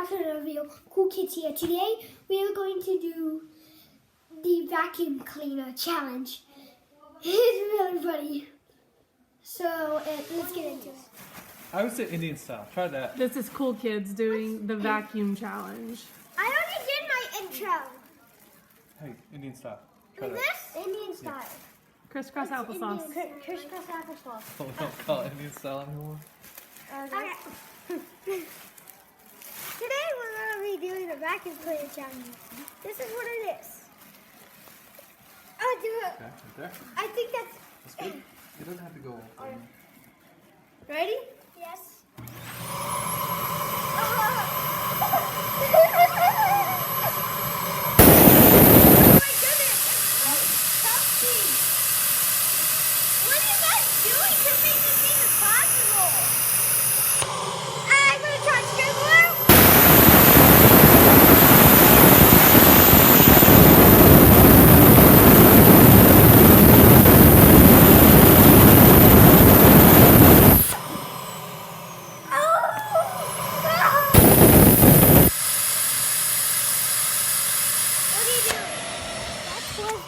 back to another video. Cool Kids here. Today we are going to do the vacuum cleaner challenge. It's really funny. So let's get into it. I would say Indian style. Try that. This is Cool Kids doing the vacuum challenge. I already did my intro. Hey, Indian style. Try Like that. this? Indian style. Crisscross applesauce. Crisscross applesauce. Oh, we don't call it Indian style anymore. Okay. Today we're going to be doing the vacuum cleaner challenge. This is what it is. Oh, do it. Okay, right there. I think that's... That's good. It doesn't have to go all the way. Ready? Yes. Oh my goodness! Stop speed. What are you guys doing to make this even possible? I'm gonna try to get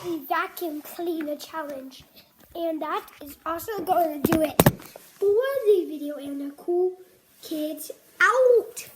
the vacuum cleaner challenge, and that is also going to do it for the video. And the Cool Kids out.